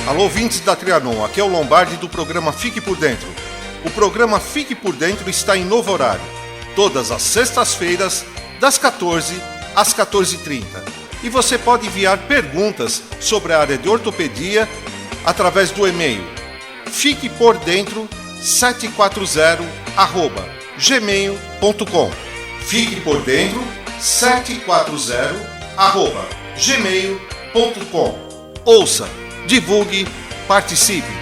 Alô, ouvintes da Trianon, aqui é o Lombardi do programa Fique por Dentro. O programa Fique por Dentro está em novo horário, todas as sextas-feiras, das 14 às 14h30. E você pode enviar perguntas sobre a área de ortopedia através do e-mail fiquepordentro740@gmail.com. Fique por dentro 740@gmail.com. Ouça, divulgue, participe.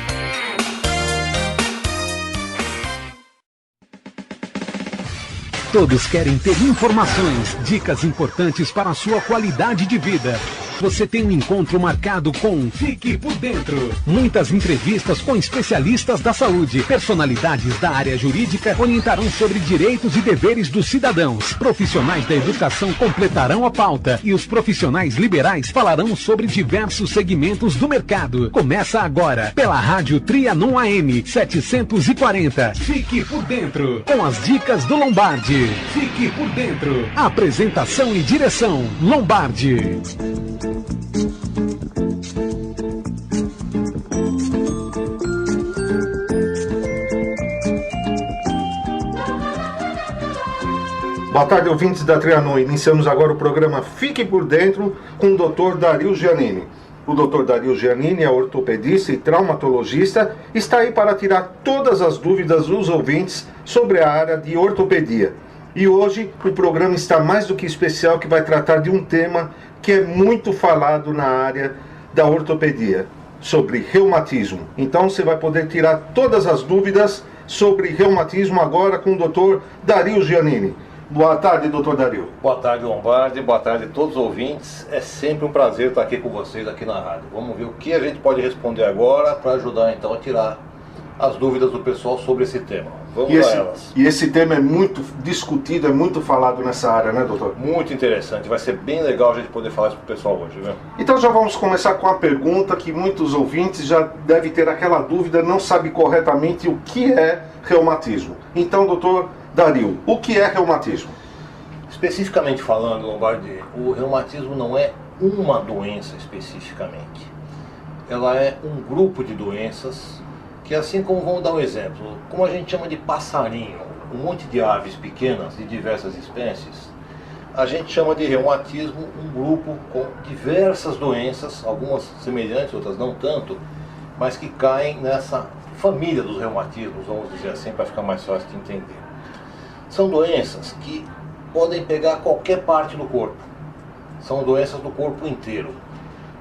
Todos querem ter informações, dicas importantes para a sua qualidade de vida. Você tem um encontro marcado com Fique por Dentro. Muitas entrevistas com especialistas da saúde. Personalidades da área jurídica orientarão sobre direitos e deveres dos cidadãos. Profissionais da educação completarão a pauta. E os profissionais liberais falarão sobre diversos segmentos do mercado. Começa agora, pela Rádio Trianon AM 740. Fique por Dentro, com as dicas do Lombardi. Fique por Dentro. Apresentação e direção, Lombardi. Boa tarde, ouvintes da Trianon. Iniciamos agora o programa Fique por Dentro com o Dr. Dario Giannini. O Dr. Dario Giannini é ortopedista e traumatologista, está aí para tirar todas as dúvidas dos ouvintes sobre a área de ortopedia. E hoje o programa está mais do que especial, que vai tratar de um tema que é muito falado na área da ortopedia, sobre reumatismo. Então você vai poder tirar todas as dúvidas sobre reumatismo agora com o Dr. Dario Giannini. Boa tarde, doutor Dario. Boa tarde, Lombardi. Boa tarde a todos os ouvintes. É sempre um prazer estar aqui com vocês aqui na rádio. Vamos ver o que a gente pode responder agora para ajudar então a tirar as dúvidas do pessoal sobre esse tema. Vamos a elas. E esse tema é muito discutido, é muito falado nessa área, né, doutor? Muito interessante. Vai ser bem legal a gente poder falar isso para o pessoal hoje, viu? Então já vamos começar com a pergunta que muitos ouvintes já devem ter aquela dúvida, não sabe corretamente o que é reumatismo. Então, doutor Dario, o que é reumatismo? Especificamente falando, Lombardi, o reumatismo não é uma doença especificamente. Ela é um grupo de doenças que, assim como, vamos dar um exemplo, como a gente chama de passarinho, um monte de aves pequenas de diversas espécies, a gente chama de reumatismo um grupo com diversas doenças, algumas semelhantes, outras não tanto, mas que caem nessa família dos reumatismos, vamos dizer assim, para ficar mais fácil de entender. São doenças que podem pegar qualquer parte do corpo. São doenças do corpo inteiro.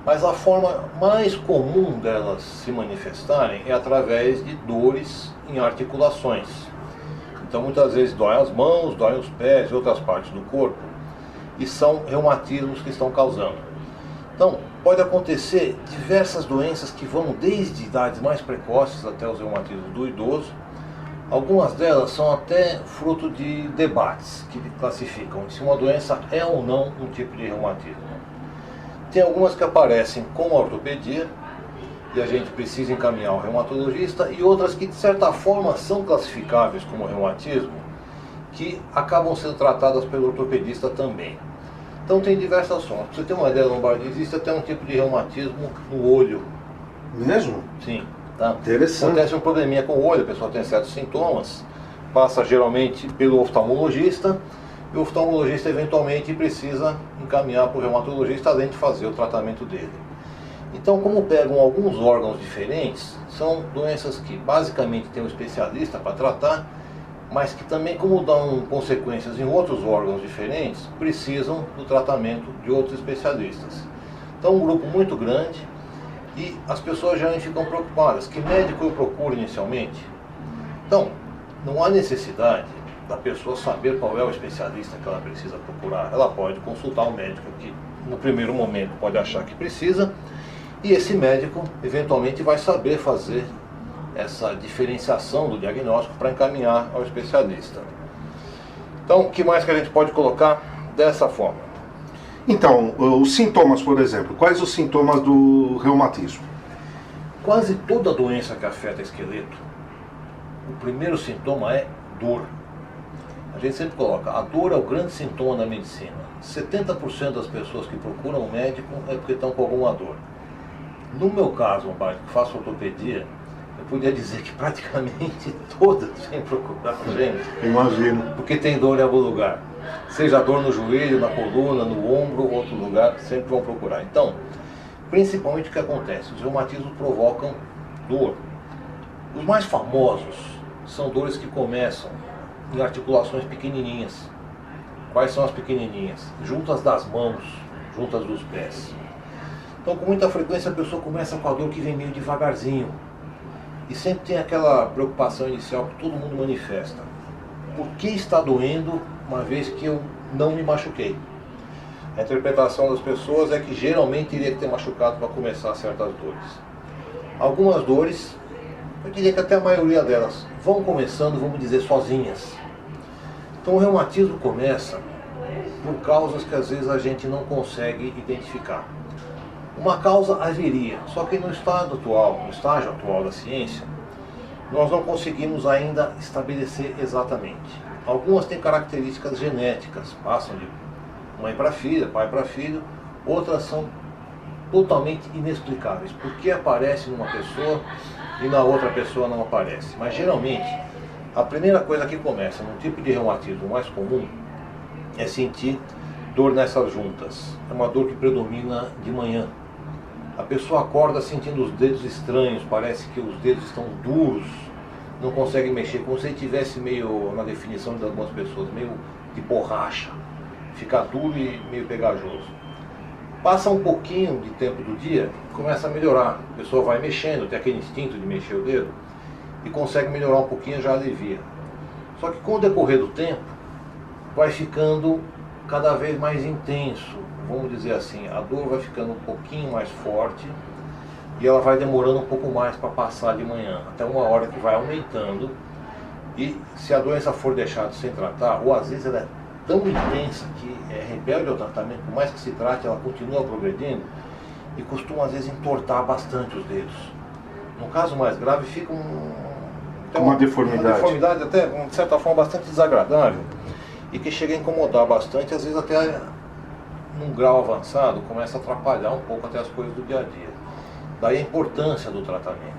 Mas a forma mais comum delas se manifestarem é através de dores em articulações. Então muitas vezes dói as mãos, dói os pés e outras partes do corpo. E são reumatismos que estão causando. Então pode acontecer diversas doenças que vão desde idades mais precoces até os reumatismos do idoso. Algumas delas são até fruto de debates que classificam se uma doença é ou não um tipo de reumatismo. Tem algumas que aparecem com a ortopedia e a gente precisa encaminhar ao reumatologista, e outras que de certa forma são classificáveis como reumatismo, que acabam sendo tratadas pelo ortopedista também. Então tem diversas formas. Para você ter uma ideia, Lombardi, existe até um tipo de reumatismo no olho. Mesmo? Sim. Tá? Interessante. Acontece um probleminha com o olho, a pessoa tem certos sintomas, passa geralmente pelo oftalmologista, e o oftalmologista eventualmente precisa encaminhar para o reumatologista, além de fazer o tratamento dele. Então, como pegam alguns órgãos diferentes, são doenças que basicamente tem um especialista para tratar, mas que também, como dão consequências em outros órgãos diferentes, precisam do tratamento de outros especialistas. Então, um grupo muito grande. E as pessoas já ficam preocupadas. Que médico eu procuro inicialmente? Então, não há necessidade da pessoa saber qual é o especialista que ela precisa procurar. Ela pode consultar o médico que, no primeiro momento, pode achar que precisa, e esse médico, eventualmente, vai saber fazer essa diferenciação do diagnóstico para encaminhar ao especialista. Então, o que mais que a gente pode colocar dessa forma? Então, os sintomas, por exemplo, quais os sintomas do reumatismo? Quase toda doença que afeta esqueleto, o primeiro sintoma é dor. A gente sempre coloca, a dor é o grande sintoma da medicina. 70% das pessoas que procuram um médico é porque estão com alguma dor. No meu caso, que faço ortopedia, eu podia dizer que praticamente todas vêm procurar a gente. Imagino. Porque tem dor em algum lugar. Seja dor no joelho, na coluna, no ombro, outro lugar, sempre vão procurar. Então, principalmente o que acontece? Os reumatismos provocam dor. Os mais famosos são dores que começam em articulações pequenininhas. Quais são as pequenininhas? Juntas das mãos, juntas dos pés. Então, com muita frequência, a pessoa começa com a dor que vem meio devagarzinho. E sempre tem aquela preocupação inicial que todo mundo manifesta. Por que está doendo uma vez que eu não me machuquei? A interpretação das pessoas é que geralmente iria ter machucado para começar certas dores. Algumas dores, eu diria que até a maioria delas, vão começando, vamos dizer, sozinhas. Então o reumatismo começa por causas que às vezes a gente não consegue identificar. Uma causa haveria, só que no estágio atual da ciência, nós não conseguimos ainda estabelecer exatamente. Algumas têm características genéticas, passam de mãe para filha, pai para filho, outras são totalmente inexplicáveis. Por que aparece numa pessoa e na outra pessoa não aparece? Mas geralmente, a primeira coisa que começa num tipo de reumatismo mais comum é sentir dor nessas juntas. É uma dor que predomina de manhã. A pessoa acorda sentindo os dedos estranhos, parece que os dedos estão duros, não consegue mexer, como se ele tivesse meio, na definição de algumas pessoas, meio de borracha, fica duro e meio pegajoso. Passa um pouquinho de tempo do dia, começa a melhorar, a pessoa vai mexendo, tem aquele instinto de mexer o dedo, e consegue melhorar um pouquinho, já alivia. Só que com o decorrer do tempo, vai ficando cada vez mais intenso. Vamos dizer assim, a dor vai ficando um pouquinho mais forte e ela vai demorando um pouco mais para passar de manhã, até uma hora que vai aumentando. E se a doença for deixada sem tratar, ou às vezes ela é tão intensa que é rebelde ao tratamento, por mais que se trate, ela continua progredindo e costuma às vezes entortar bastante os dedos. No caso mais grave fica uma deformidade. Uma deformidade até, de certa forma, bastante desagradável e que chega a incomodar bastante, às vezes até num grau avançado, começa a atrapalhar um pouco até as coisas do dia a dia. Daí a importância do tratamento.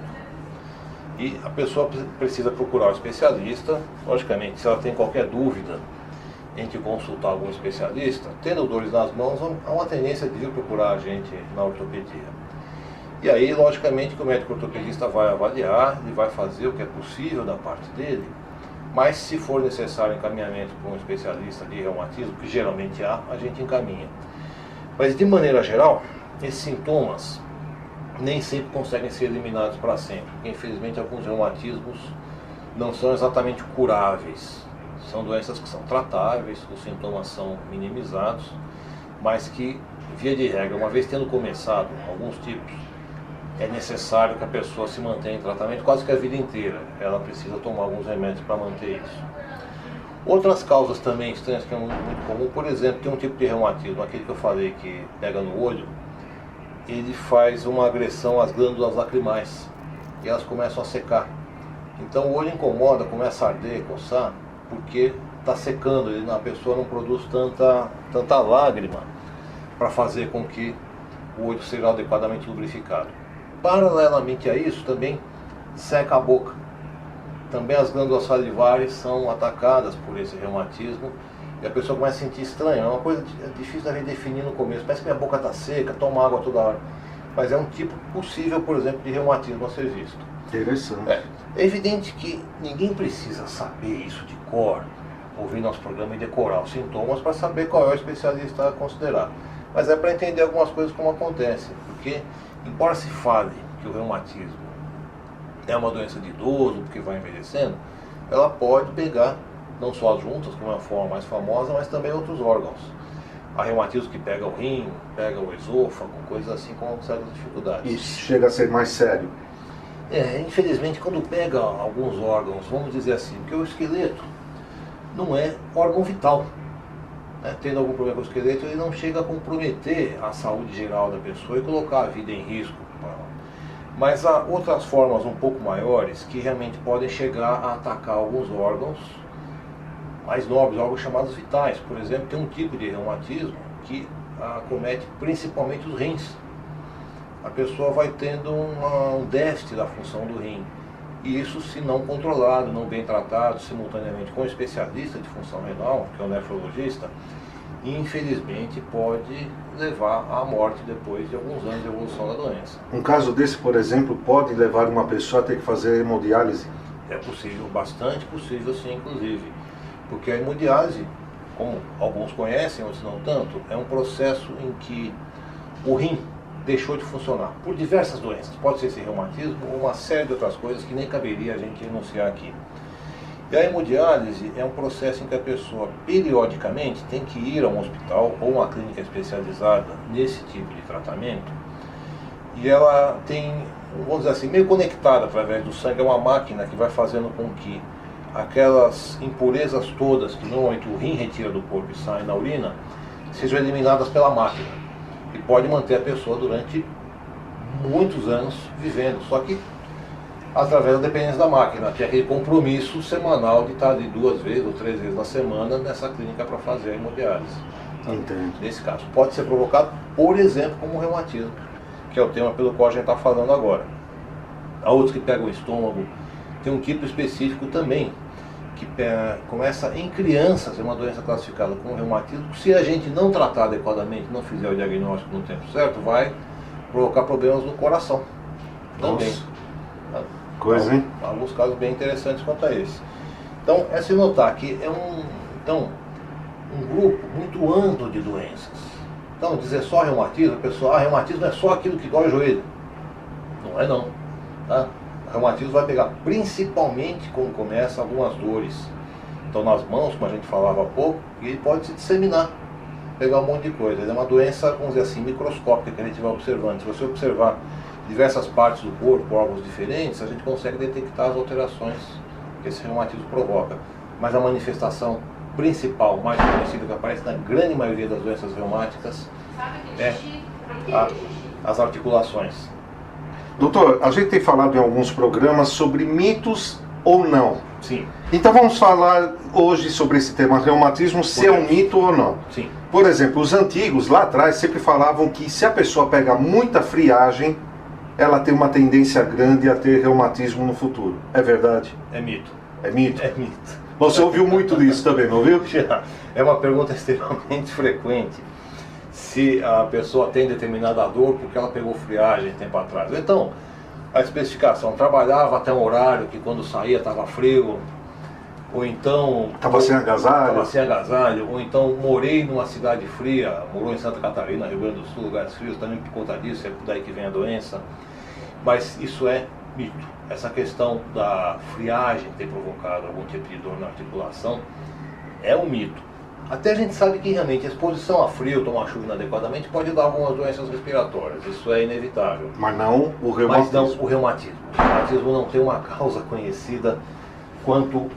E a pessoa precisa procurar um especialista, logicamente, se ela tem qualquer dúvida em que consultar algum especialista, tendo dores nas mãos, há uma tendência de vir procurar a gente na ortopedia. E aí, logicamente, que o médico ortopedista vai avaliar, ele vai fazer o que é possível da parte dele, mas se for necessário encaminhamento para um especialista de reumatismo, que geralmente há, a gente encaminha. Mas de maneira geral, esses sintomas nem sempre conseguem ser eliminados para sempre, porque infelizmente alguns reumatismos não são exatamente curáveis. São doenças que são tratáveis, os sintomas são minimizados, mas que, via de regra, uma vez tendo começado alguns tipos, é necessário que a pessoa se mantenha em tratamento quase que a vida inteira. Ela precisa tomar alguns remédios para manter isso. Outras causas também estranhas que é muito comum, por exemplo, tem um tipo de reumatismo, aquele que eu falei que pega no olho, ele faz uma agressão às glândulas lacrimais e elas começam a secar. Então o olho incomoda, começa a arder, coçar, porque está secando, a pessoa não produz tanta lágrima para fazer com que o olho seja adequadamente lubrificado. Paralelamente a isso, também seca a boca. Também as glândulas salivares são atacadas por esse reumatismo e a pessoa começa a sentir estranho. É uma coisa difícil de definir no começo. Parece que minha boca está seca, toma água toda hora. Mas é um tipo possível, por exemplo, de reumatismo a ser visto. Interessante. É evidente que ninguém precisa saber isso de cor, ouvir nosso programa e decorar os sintomas para saber qual é o especialista a considerar. Mas é para entender algumas coisas como acontecem, porque embora se fale que o reumatismo é uma doença de idoso, porque vai envelhecendo, ela pode pegar não só as juntas, como é a forma mais famosa, mas também outros órgãos. Há reumatismo que pega o rim, pega o esôfago, coisas assim com certas dificuldades. Isso chega a ser mais sério. Infelizmente, quando pega alguns órgãos, vamos dizer assim, porque o esqueleto não é órgão vital. Tendo algum problema com o esqueleto, ele não chega a comprometer a saúde geral da pessoa e colocar a vida em risco. Mas há outras formas um pouco maiores que realmente podem chegar a atacar alguns órgãos mais nobres, órgãos chamados vitais. Por exemplo, tem um tipo de reumatismo que acomete principalmente os rins. a pessoa vai tendo um déficit da função do rim. E isso, se não controlado, não bem tratado, simultaneamente com um especialista de função renal, que é o nefrologista, infelizmente pode levar à morte depois de alguns anos de evolução da doença. Um caso desse, por exemplo, pode levar uma pessoa a ter que fazer hemodiálise? É possível, bastante possível sim, inclusive. Porque a hemodiálise, como alguns conhecem, outros não tanto, é um processo em que o rim deixou de funcionar por diversas doenças. Pode ser esse reumatismo ou uma série de outras coisas que nem caberia a gente enunciar aqui. E a hemodiálise é um processo em que a pessoa periodicamente tem que ir a um hospital ou uma clínica especializada nesse tipo de tratamento, e ela tem, vamos dizer assim, meio conectada através do sangue, é uma máquina que vai fazendo com que aquelas impurezas todas que normalmente o rim retira do corpo e saem na urina, sejam eliminadas pela máquina, e pode manter a pessoa durante muitos anos vivendo, só que através da dependência da máquina, que é aquele compromisso semanal de estar ali 2 vezes ou 3 vezes na semana nessa clínica para fazer a hemodiálise. Entendo. Nesse caso, pode ser provocado, por exemplo, como o reumatismo, que é o tema pelo qual a gente está falando agora. Há outros que pegam o estômago, tem um tipo específico também, que começa em crianças, é uma doença classificada como reumatismo. Se a gente não tratar adequadamente, não fizer o diagnóstico no tempo certo, vai provocar problemas no coração também. Coisa, hein? Alguns casos bem interessantes quanto a esse. Então, é se notar que é um grupo muito amplo de doenças. Então, dizer só reumatismo, a pessoa, reumatismo é só aquilo que dói o joelho. Não é não. Tá? O reumatismo vai pegar principalmente quando começa algumas dores. Então, nas mãos, como a gente falava há pouco, e ele pode se disseminar, pegar um monte de coisa. Ele é uma doença, vamos dizer assim, microscópica que a gente vai observando. Se você observar diversas partes do corpo, órgãos diferentes, a gente consegue detectar as alterações que esse reumatismo provoca. Mas a manifestação principal, mais conhecida, que aparece na grande maioria das doenças reumáticas, é as articulações. Doutor, a gente tem falado em alguns programas sobre mitos ou não. Sim. Então vamos falar hoje sobre esse tema reumatismo, se é um mito ou não. Sim. Por exemplo, os antigos lá atrás sempre falavam que se a pessoa pega muita friagem, ela tem uma tendência grande a ter reumatismo no futuro. É verdade? É mito. É mito? É mito. Você ouviu muito disso também, não ouviu? É uma pergunta extremamente frequente. Se a pessoa tem determinada dor porque ela pegou friagem tempo atrás. Então, a especificação, trabalhava até um horário que quando saía estava frio, ou então... Estava sem agasalho? Estava sem agasalho, ou então morei numa cidade fria, morou em Santa Catarina, Rio Grande do Sul, lugares frios, também por conta disso, é daí que vem a doença. Mas isso é mito. Essa questão da friagem ter provocado algum tipo de dor na articulação é um mito. Até a gente sabe que realmente a exposição a frio, tomar chuva inadequadamente, pode dar algumas doenças respiratórias. Isso é inevitável. Mas não o reumatismo. Mas não o reumatismo. O reumatismo não tem uma causa conhecida quanto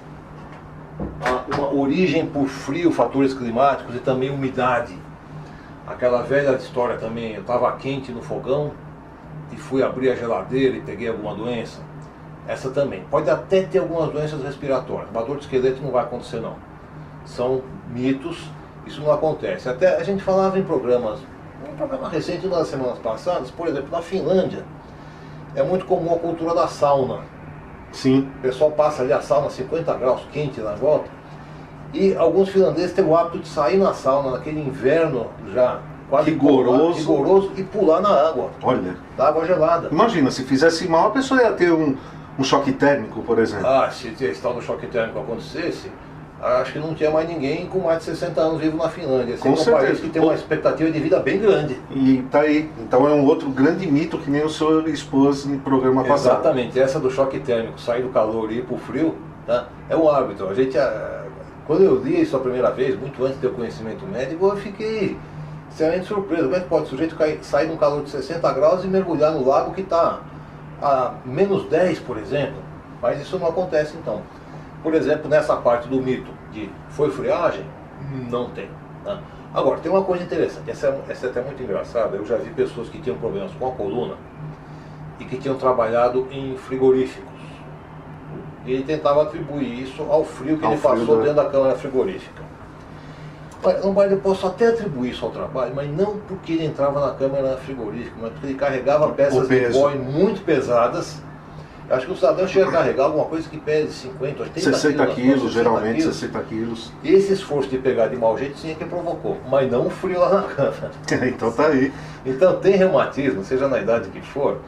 a uma origem por frio, fatores climáticos e também umidade. Aquela velha história também, eu estava quente no fogão e fui abrir a geladeira e peguei alguma doença. Essa também. Pode até ter algumas doenças respiratórias. Uma dor de esqueleto não vai acontecer não. São mitos, isso não acontece. Até a gente falava em programas, um programa recente, uma das semanas passadas, por exemplo, na Finlândia, é muito comum a cultura da sauna. Sim. O pessoal passa ali a sauna 50 graus, quente na volta, e alguns finlandeses têm o hábito de sair na sauna naquele inverno já quase rigoroso e pular na água. Olha. Da água gelada. Imagina, se fizesse mal, a pessoa ia ter um choque térmico, por exemplo. Se esse tal do choque térmico acontecesse, acho que não tinha mais ninguém com mais de 60 anos vivo na Finlândia. Com certeza. É um país que tem uma expectativa de vida bem grande. E tá aí. Então é um outro grande mito que nem o senhor expôs no programa passado. Exatamente. Essa do choque térmico, sair do calor e ir para o frio, tá? É um hábito. A gente, quando eu li isso a primeira vez, muito antes de ter o conhecimento médico, eu fiquei extremamente surpreso. Como é que pode o sujeito sair num calor de 60 graus e mergulhar no lago que está a menos 10, por exemplo? Mas isso não acontece então. Por exemplo, nessa parte do mito de foi friagem, não tem. Tá? Agora, tem uma coisa interessante, essa é até muito engraçada. Eu já vi pessoas que tinham problemas com a coluna e que tinham trabalhado em frigoríficos. E ele tentava atribuir isso ao frio que ele passou dentro da câmara frigorífica. Olha, Lombardi, eu posso até atribuir isso ao trabalho, mas não porque ele entrava na câmara frigorífica, mas porque ele carregava peças de boi muito pesadas. Eu acho que o cidadão chega a carregar alguma coisa que pese 50, 80 60 quilos, geralmente 60 60 quilos. Esse esforço de pegar de mau jeito sim é que provocou, mas não o frio lá na câmara. Então tá aí. Então tem reumatismo, seja na idade que for,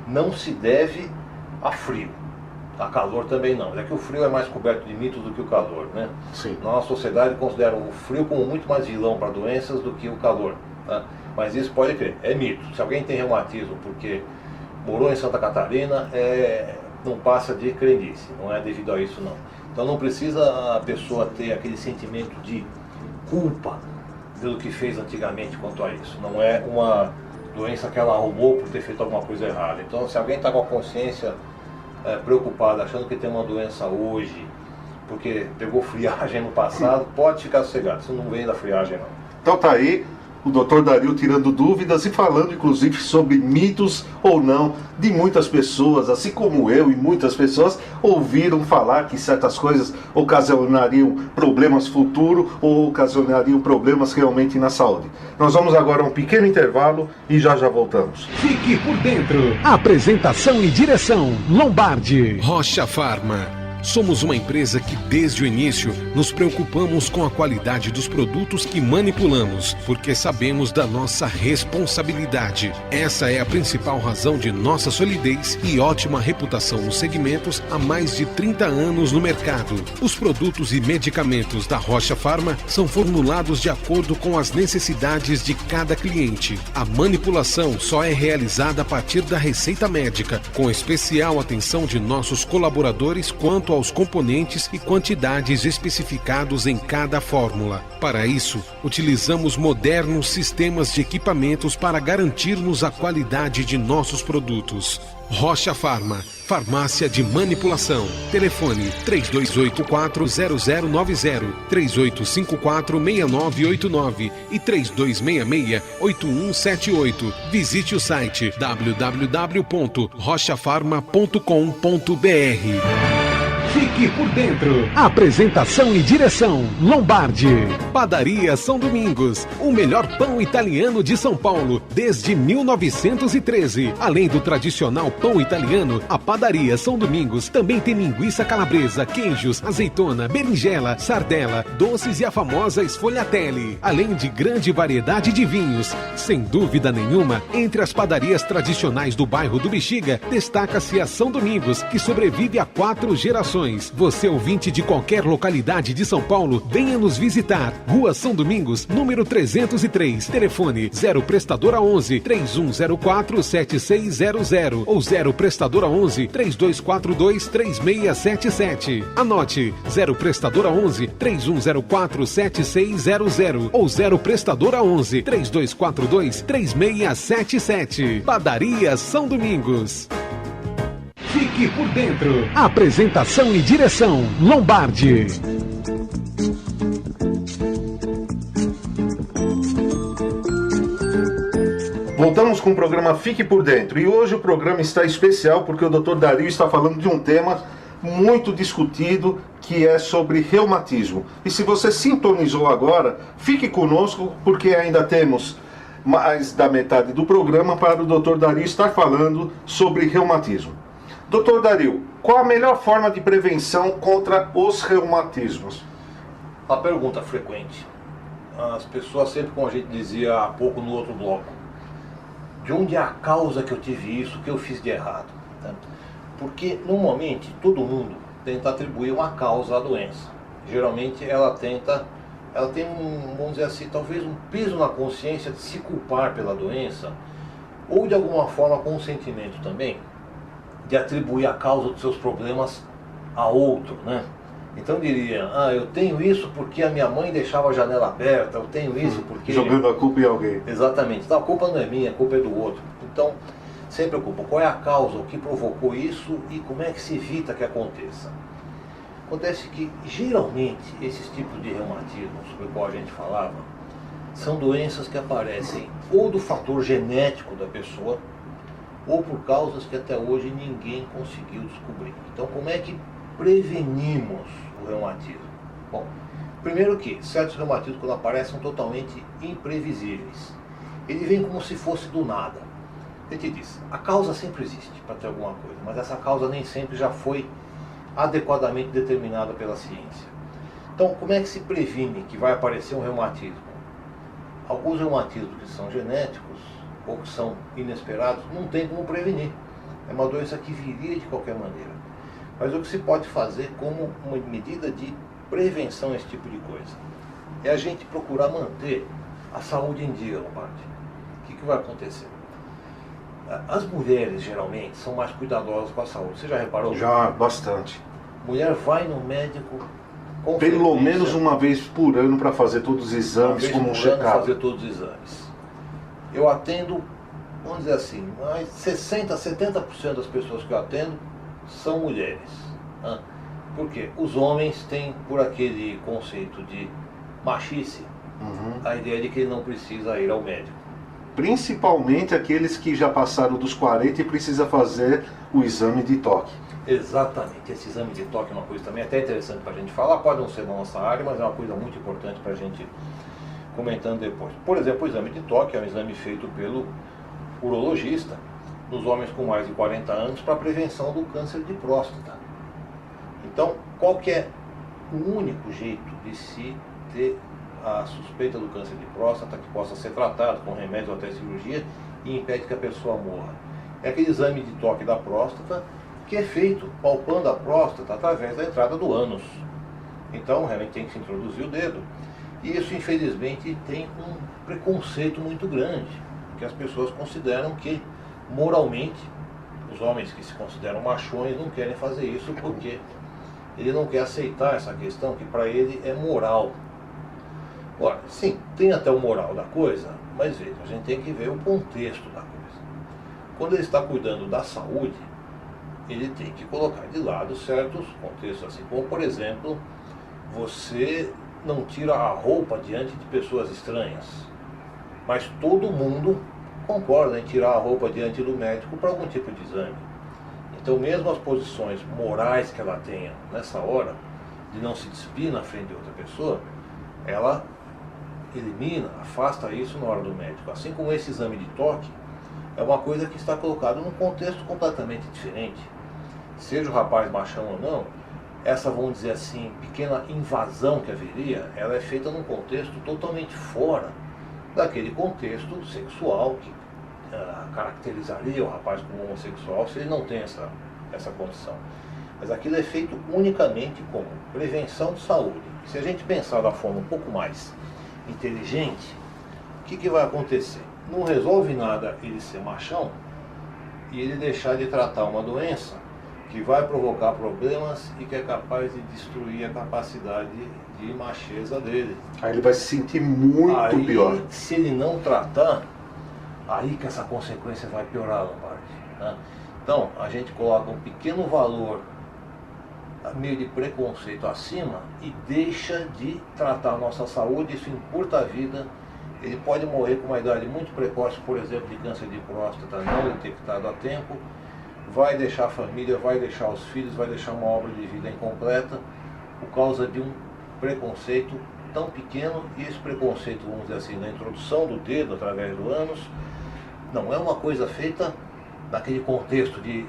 não se deve a frio. A calor também não. É que o frio é mais coberto de mitos do que o calor, né? Sim. Nossa sociedade considera o frio como muito mais vilão para doenças do que o calor. Tá? Mas isso pode crer, é mito. Se alguém tem reumatismo porque morou em Santa Catarina, não passa de crendice, não é devido a isso não. Então não precisa a pessoa ter aquele sentimento de culpa pelo que fez antigamente quanto a isso. Não é uma doença que ela arrumou por ter feito alguma coisa errada. Então se alguém está com a consciência preocupada, achando que tem uma doença hoje, porque pegou friagem no passado, pode ficar sossegado, isso não vem da friagem não. Então tá aí o Dr. Dario tirando dúvidas e falando inclusive sobre mitos ou não de muitas pessoas, assim como eu e muitas pessoas ouviram falar que certas coisas ocasionariam problemas futuros ou ocasionariam problemas realmente na saúde. Nós vamos agora a um pequeno intervalo e já voltamos. Fique por dentro. Apresentação e direção, Lombardi. Rocha Pharma. Somos uma empresa que, desde o início, nos preocupamos com a qualidade dos produtos que manipulamos, porque sabemos da nossa responsabilidade. Essa é a principal razão de nossa solidez e ótima reputação nos segmentos há mais de 30 anos no mercado. Os produtos e medicamentos da Rocha Pharma são formulados de acordo com as necessidades de cada cliente. A manipulação só é realizada a partir da receita médica, com especial atenção de nossos colaboradores quanto aos componentes e quantidades especificados em cada fórmula. Para isso, utilizamos modernos sistemas de equipamentos para garantirmos a qualidade de nossos produtos. Rocha Pharma, farmácia de manipulação. Telefone 3284-0090, 3854-6989 e 3266-8178. Visite o site www.rochapharma.com.br. Fique por dentro. Apresentação e direção, Lombardi. Padaria São Domingos, o melhor pão italiano de São Paulo desde 1913. Além do tradicional pão italiano, a Padaria São Domingos também tem linguiça calabresa, queijos, azeitona, berinjela, sardela, doces e a famosa sfogliatelle. Além de grande variedade de vinhos. Sem dúvida nenhuma, entre as padarias tradicionais do bairro do Bexiga, destaca-se a São Domingos, que sobrevive a 4 gerações. Você, ouvinte de qualquer localidade de São Paulo, venha nos visitar. Rua São Domingos, número 303. Telefone 0 prestadora 11 3104 7600 ou 0 prestadora 11 3242 3677. Anote 0 prestadora 11 3104 7600 ou 0 prestadora 11 3242 3677. Padaria São Domingos. Fique por dentro. Apresentação e direção, Lombardi. Voltamos com o programa Fique por Dentro. E hoje o programa está especial porque o Dr. Dario está falando de um tema muito discutido, que é sobre reumatismo. E se você sintonizou agora, fique conosco porque ainda temos mais da metade do programa para o Dr. Dario estar falando sobre reumatismo. Dr. Dario, qual a melhor forma de prevenção contra os reumatismos? Uma pergunta frequente. As pessoas sempre, como a gente dizia há pouco no outro bloco, de onde é a causa que eu tive isso, que eu fiz de errado? Tá? Porque, normalmente, todo mundo tenta atribuir uma causa à doença. Geralmente, ela tem vamos dizer assim, talvez um peso na consciência de se culpar pela doença, ou de alguma forma com um sentimento também, de atribuir a causa dos seus problemas a outro, né? Então diria, eu tenho isso porque a minha mãe deixava a janela aberta, eu tenho isso porque... Jogando a culpa em alguém. Exatamente. Então, a culpa não é minha, a culpa é do outro. Então, sempre preocupa, qual é a causa, o que provocou isso e como é que se evita que aconteça. Acontece que, geralmente, esses tipos de reumatismo, sobre o qual a gente falava, são doenças que aparecem ou do fator genético da pessoa, ou por causas que até hoje ninguém conseguiu descobrir. Então, como é que prevenimos o reumatismo? Bom, Primeiro que certos reumatismos, quando aparecem, são totalmente imprevisíveis. Ele vem como se fosse do nada. Ele te diz, a causa sempre existe para ter alguma coisa, mas essa causa nem sempre já foi adequadamente determinada pela ciência. Então, como é que se previne que vai aparecer um reumatismo? Alguns reumatismos que são genéticos ou que são inesperados, não tem como prevenir. É uma doença que viria de qualquer maneira. Mas o que se pode fazer como uma medida de prevenção a esse tipo de coisa é a gente procurar manter a saúde em dia, Lombardi. O que vai acontecer? As mulheres, geralmente, são mais cuidadosas com a saúde. Você já reparou? Já, bastante. Mulher vai no médico com Pelo menos uma vez por ano para fazer todos os exames, como um check-up. Fazer todos os exames. Eu atendo, vamos dizer assim, mais 60%, 70% das pessoas que eu atendo são mulheres. Por quê? Os homens têm, por aquele conceito de machice, a ideia de que ele não precisa ir ao médico. Principalmente aqueles que já passaram dos 40 e precisa fazer o exame de toque. Exatamente, esse exame de toque é uma coisa também até interessante para a gente falar, pode não ser na nossa área, mas é uma coisa muito importante para a gente comentando depois. Por exemplo, o exame de toque é um exame feito pelo urologista nos homens com mais de 40 anos para prevenção do câncer de próstata. Então, qual que é o único jeito de se ter a suspeita do câncer de próstata que possa ser tratado com remédio ou até cirurgia e impede que a pessoa morra? É aquele exame de toque da próstata que é feito palpando a próstata através da entrada do ânus. Então, realmente tem que se introduzir o dedo. E isso, infelizmente, tem um preconceito muito grande, porque as pessoas consideram que, moralmente, os homens que se consideram machões não querem fazer isso porque ele não quer aceitar essa questão que para ele é moral. Ora, sim, tem até o moral da coisa, mas veja, a gente tem que ver o contexto da coisa. Quando ele está cuidando da saúde, ele tem que colocar de lado certos contextos, assim como, por exemplo, você não tira a roupa diante de pessoas estranhas, mas todo mundo concorda em tirar a roupa diante do médico para algum tipo de exame. Então, mesmo as posições morais que ela tenha nessa hora, de não se despir na frente de outra pessoa, ela elimina, afasta isso na hora do médico. Assim como esse exame de toque é uma coisa que está colocada num contexto completamente diferente. Seja o rapaz machão ou não, essa, vamos dizer assim, pequena invasão que haveria, ela é feita num contexto totalmente fora daquele contexto sexual que caracterizaria o rapaz como homossexual se ele não tem essa condição. Mas aquilo é feito unicamente como prevenção de saúde. Se a gente pensar da forma um pouco mais inteligente, o que vai acontecer? Não resolve nada ele ser machão e ele deixar de tratar uma doença que vai provocar problemas e que é capaz de destruir a capacidade de macheza dele. Aí ele vai se sentir muito pior. Se ele não tratar, aí que essa consequência vai piorar, Lombardi, né? Então, a gente coloca um pequeno valor meio de preconceito acima e deixa de tratar a nossa saúde, isso encurta a vida. Ele pode morrer com uma idade muito precoce, por exemplo, de câncer de próstata não detectado a tempo, vai deixar a família, vai deixar os filhos, vai deixar uma obra de vida incompleta por causa de um preconceito tão pequeno. E esse preconceito, vamos dizer assim, na introdução do dedo através do ânus, não é uma coisa feita naquele contexto de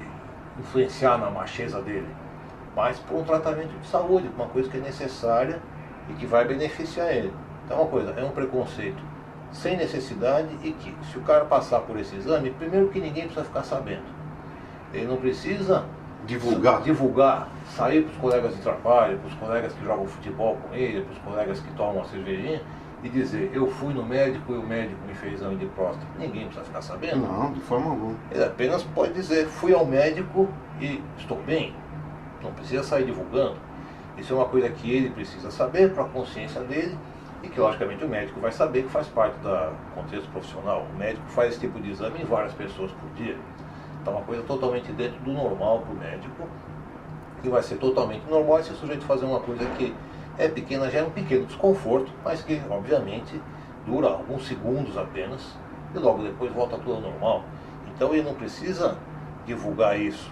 influenciar na macheza dele, mas por um tratamento de saúde, uma coisa que é necessária e que vai beneficiar ele. Então, uma coisa, é um preconceito sem necessidade e que, se o cara passar por esse exame, primeiro que ninguém precisa ficar sabendo. Ele não precisa divulgar, sair para os colegas de trabalho, para os colegas que jogam futebol com ele, para os colegas que tomam uma cervejinha e dizer, eu fui no médico e o médico me fez exame de próstata. Ninguém precisa ficar sabendo. Não, de forma alguma. Ele apenas pode dizer, fui ao médico e estou bem. Não precisa sair divulgando. Isso é uma coisa que ele precisa saber para a consciência dele e que, logicamente, o médico vai saber que faz parte do contexto profissional. O médico faz esse tipo de exame em várias pessoas por dia. Então, é uma coisa totalmente dentro do normal para o médico, que vai ser totalmente normal esse sujeito fazer uma coisa que é pequena, gera um pequeno desconforto, mas que, obviamente, dura alguns segundos apenas e logo depois volta tudo ao normal. Então, ele não precisa divulgar isso,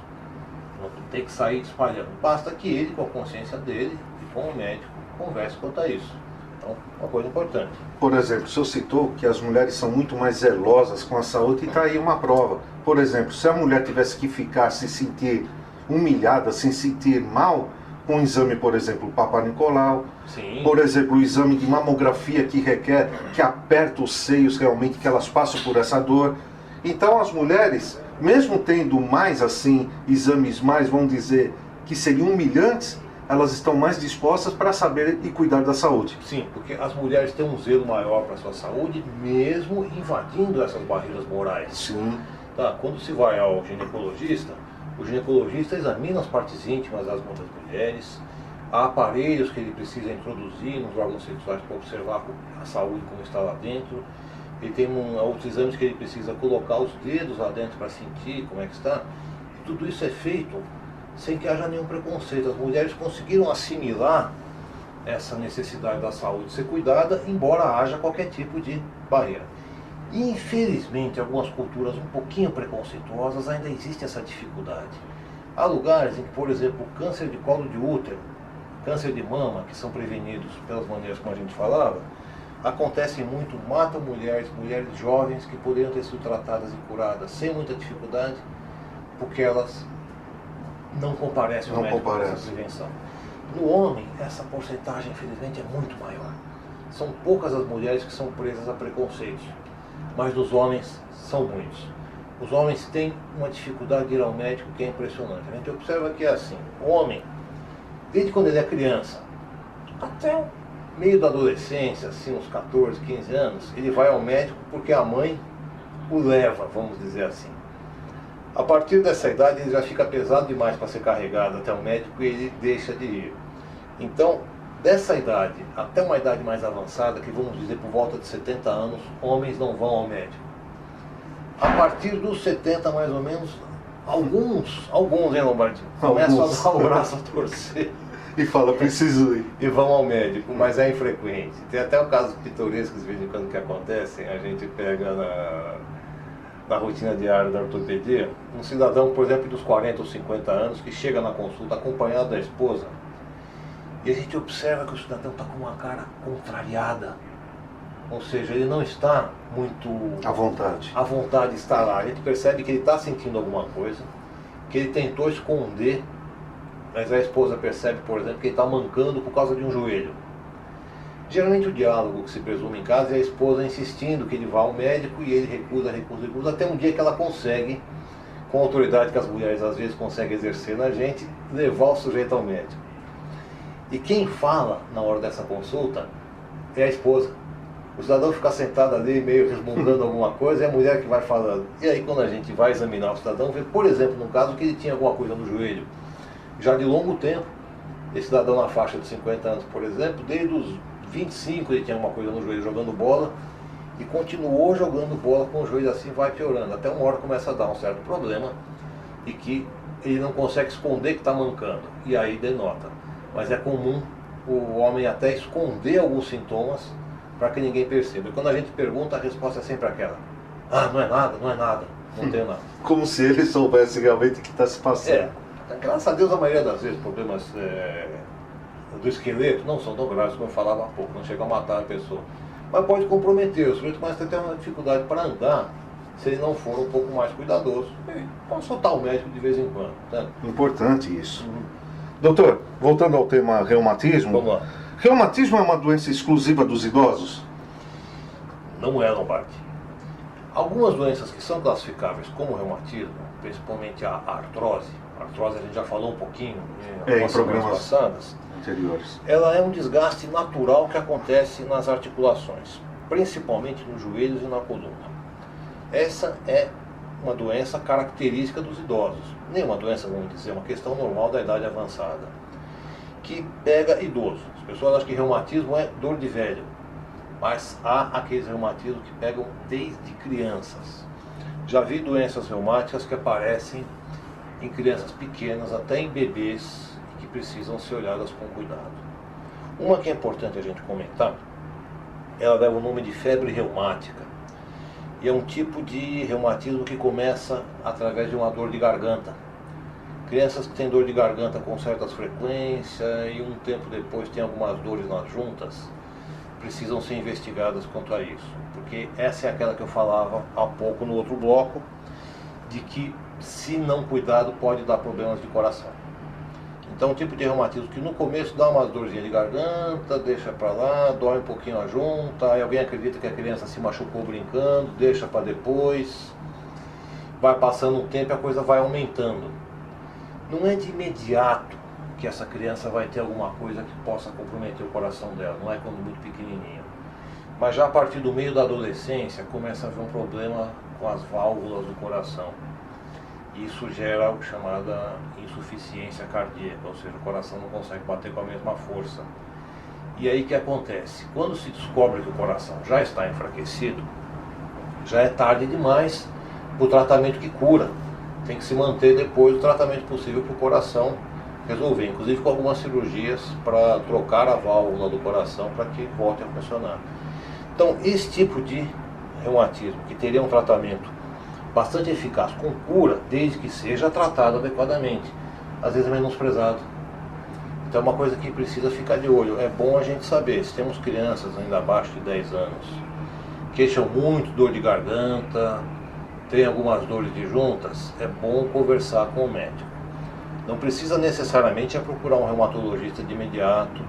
não tem que sair espalhando. Basta que ele, com a consciência dele e com o médico, converse quanto a isso. Então, uma coisa importante. Por exemplo, o senhor citou que as mulheres são muito mais zelosas com a saúde e está aí uma prova. Por exemplo, se a mulher tivesse que ficar se sentir humilhada, se sentir mal, com um exame, por exemplo, o Papa Nicolau, Sim. por exemplo, o exame de mamografia que requer, que aperta os seios realmente, que elas passam por essa dor. Então as mulheres, mesmo tendo mais assim, exames mais, vamos dizer, que seriam humilhantes, elas estão mais dispostas para saber e cuidar da saúde. Sim, porque as mulheres têm um zelo maior para a sua saúde, mesmo invadindo essas barreiras morais. Sim. Tá? Quando se vai ao ginecologista, o ginecologista examina as partes íntimas das mulheres, há aparelhos que ele precisa introduzir nos órgãos sexuais para observar a saúde como está lá dentro. Ele tem outros exames que ele precisa colocar os dedos lá dentro para sentir como é que está. E tudo isso é feito sem que haja nenhum preconceito. As mulheres conseguiram assimilar essa necessidade da saúde ser cuidada, embora haja qualquer tipo de barreira. E, infelizmente, em algumas culturas um pouquinho preconceituosas ainda existe essa dificuldade. Há lugares em que, por exemplo, o câncer de colo de útero, câncer de mama, que são prevenidos pelas maneiras como a gente falava, acontecem muito, matam mulheres jovens que poderiam ter sido tratadas e curadas sem muita dificuldade, porque elas não comparecem ao médico para essa prevenção. No homem, essa porcentagem, infelizmente, é muito maior. São poucas as mulheres que são presas a preconceitos, mas nos homens são muitos. Os homens têm uma dificuldade de ir ao médico que é impressionante. A gente observa que é assim, o homem, desde quando ele é criança, até o meio da adolescência, assim, uns 14, 15 anos, ele vai ao médico porque a mãe o leva, vamos dizer assim. A partir dessa idade ele já fica pesado demais para ser carregado até o médico e ele deixa de ir. Então, dessa idade até uma idade mais avançada, que vamos dizer por volta de 70 anos, homens não vão ao médico. A partir dos 70 mais ou menos, alguns em Lombardia, começam a dar o braço a torcer. E fala, preciso ir. E vão ao médico, mas é infrequente. Tem até um caso pitoresco de vez em quando que acontecem, a gente pega na rotina diária da ortopedia, um cidadão, por exemplo, dos 40 ou 50 anos, que chega na consulta acompanhado da esposa, e a gente observa que o cidadão está com uma cara contrariada. Ou seja, ele não está muito À vontade. à vontade de estar lá. A gente percebe que ele está sentindo alguma coisa, que ele tentou esconder, mas a esposa percebe, por exemplo, que ele está mancando por causa de um joelho. Geralmente o diálogo que se presume em casa é a esposa insistindo que ele vá ao médico e ele recusa, até um dia que ela consegue, com a autoridade que as mulheres às vezes conseguem exercer na gente, levar o sujeito ao médico. E quem fala na hora dessa consulta é a esposa. O cidadão fica sentado ali meio resmungando alguma coisa, é a mulher que vai falando. E aí quando a gente vai examinar o cidadão, vê, por exemplo, num caso que ele tinha alguma coisa no joelho, já de longo tempo, esse cidadão na faixa de 50 anos, por exemplo, desde os 25 ele tinha alguma coisa no joelho jogando bola, e continuou jogando bola com o joelho assim, vai piorando, até uma hora começa a dar um certo problema, e que ele não consegue esconder que está mancando, e aí denota. Mas é comum o homem até esconder alguns sintomas para que ninguém perceba. E quando a gente pergunta, a resposta é sempre aquela: ah, não é nada, não tenho nada. Como se ele soubesse realmente o que está se passando. Graças a Deus, a maioria das vezes, problemas do esqueleto não são tão graves como eu falava há pouco, não chega a matar a pessoa. Mas pode comprometer, o sujeito começa a ter uma dificuldade para andar, se ele não for um pouco mais cuidadoso. E consultar o médico de vez em quando. Tá? Importante isso. Doutor, voltando ao tema reumatismo. Vamos lá. Reumatismo é uma doença exclusiva dos idosos? Não é, Lombardi. Algumas doenças que são classificáveis como reumatismo, principalmente a artrose a gente já falou um pouquinho em programas passadas, anteriores. Ela é um desgaste natural que acontece nas articulações, principalmente nos joelhos e na coluna. Essa é uma doença característica dos idosos. Nenhuma doença, vamos dizer, uma questão normal da idade avançada, que pega idoso. As pessoas acham que reumatismo é dor de velho, mas há aqueles reumatismos que pegam desde crianças. Já vi doenças reumáticas que aparecem em crianças pequenas, até em bebês, que precisam ser olhadas com cuidado. Uma que é importante a gente comentar, ela leva o nome de febre reumática, e é um tipo de reumatismo que começa através de uma dor de garganta. Crianças que têm dor de garganta com certas frequências e um tempo depois tem algumas dores nas juntas, precisam ser investigadas quanto a isso. Porque essa é aquela que eu falava há pouco no outro bloco, de que se não cuidado pode dar problemas de coração. Então um tipo de reumatismo que no começo dá umas dorzinhas de garganta, deixa pra lá, dói um pouquinho a junta, aí alguém acredita que a criança se machucou brincando, deixa para depois, vai passando um tempo e a coisa vai aumentando. Não é de imediato que essa criança vai ter alguma coisa que possa comprometer o coração dela, não é quando muito pequenininho. Mas já a partir do meio da adolescência começa a haver um problema com as válvulas do coração. Isso gera o chamada insuficiência cardíaca, ou seja, o coração não consegue bater com a mesma força. E aí o que acontece? Quando se descobre que o coração já está enfraquecido, já é tarde demais para o tratamento que cura. Tem que se manter depois o tratamento possível para o coração resolver, inclusive com algumas cirurgias para trocar a válvula do coração para que volte a funcionar. Então, esse tipo de reumatismo, que teria um tratamento bastante eficaz com cura, desde que seja tratado adequadamente, às vezes é menosprezado. Então é uma coisa que precisa ficar de olho. É bom a gente saber, se temos crianças ainda abaixo de 10 anos, queixam muito dor de garganta, tem algumas dores de juntas, é bom conversar com o médico. Não precisa necessariamente procurar um reumatologista de imediato,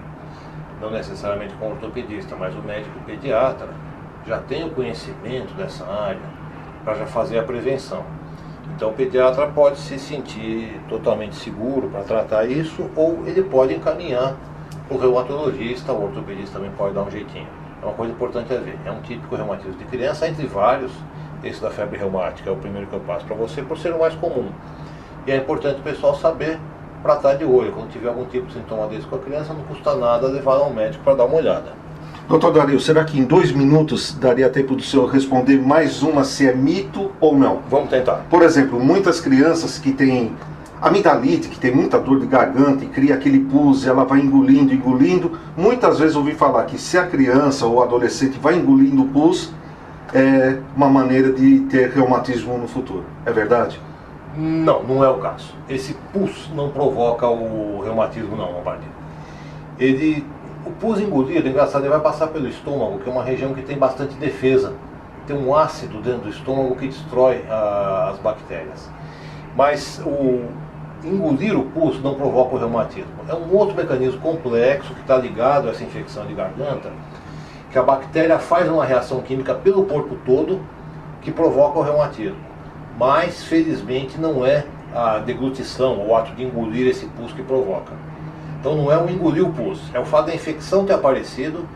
não necessariamente com um ortopedista, mas o médico pediatra já tem o conhecimento dessa área para já fazer a prevenção. Então o pediatra pode se sentir totalmente seguro para tratar isso, ou ele pode encaminhar o reumatologista, o ortopedista também pode dar um jeitinho. É uma coisa importante a ver, é um típico reumatismo de criança, entre vários. Esse da febre reumática é o primeiro que eu passo para você, por ser o mais comum. E é importante o pessoal saber para estar de olho. Quando tiver algum tipo de sintoma desse com a criança, não custa nada levar ao médico para dar uma olhada. Doutor Dario, será que em 2 minutos daria tempo do senhor responder mais uma, se é mito ou não? Vamos tentar. Por exemplo, muitas crianças que têm amidalite, que tem muita dor de garganta e cria aquele pus, ela vai engolindo. Muitas vezes ouvi falar que se a criança ou adolescente vai engolindo o pus, é uma maneira de ter reumatismo no futuro. É verdade? Não, não é o caso. Esse pus não provoca o reumatismo não, Lombardi. O pus engolido, engraçado, ele vai passar pelo estômago, que é uma região que tem bastante defesa. Tem um ácido dentro do estômago que destrói as bactérias. Mas o engolir o pus não provoca o reumatismo. É um outro mecanismo complexo que está ligado a essa infecção de garganta, que a bactéria faz uma reação química pelo corpo todo que provoca o reumatismo. Mas, felizmente, não é a deglutição, ou o ato de engolir esse pus que provoca. Então não é o engolir o pus, é o fato da infecção ter aparecido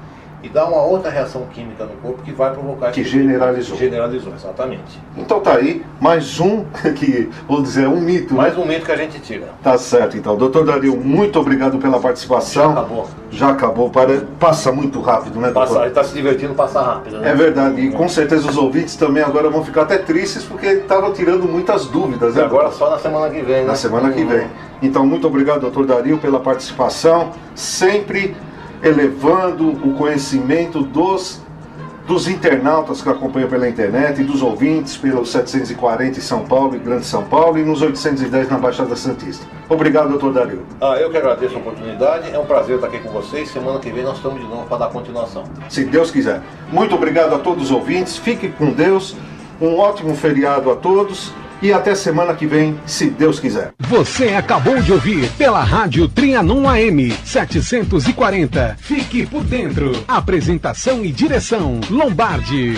e dar uma outra reação química no corpo que vai provocar... Que generalizou. Generalizou, exatamente. Então tá aí, mais um, que vou dizer, um mito. Mais um mito que a gente tira. Tá certo, então. Doutor Dario, muito obrigado pela participação. Já acabou. Já acabou. Passa muito rápido, né, doutor? Ele está se divertindo, passa rápido, né? É verdade, e com certeza os ouvintes também agora vão ficar até tristes, porque estavam tirando muitas dúvidas, né? E agora só na semana que vem, né? Na semana que vem. Então, muito obrigado, doutor Dario, pela participação, sempre elevando o conhecimento dos internautas que acompanham pela internet e dos ouvintes pelos 740 em São Paulo e Grande São Paulo e nos 810 na Baixada Santista. Obrigado, doutor Dario. Eu que agradeço a oportunidade, é um prazer estar aqui com vocês. Semana que vem nós estamos de novo para dar continuação. Se Deus quiser. Muito obrigado a todos os ouvintes, fiquem com Deus, um ótimo feriado a todos e até semana que vem, se Deus quiser. Você acabou de ouvir pela Rádio Trianon AM 740. Fique por dentro. Apresentação e direção Lombardi.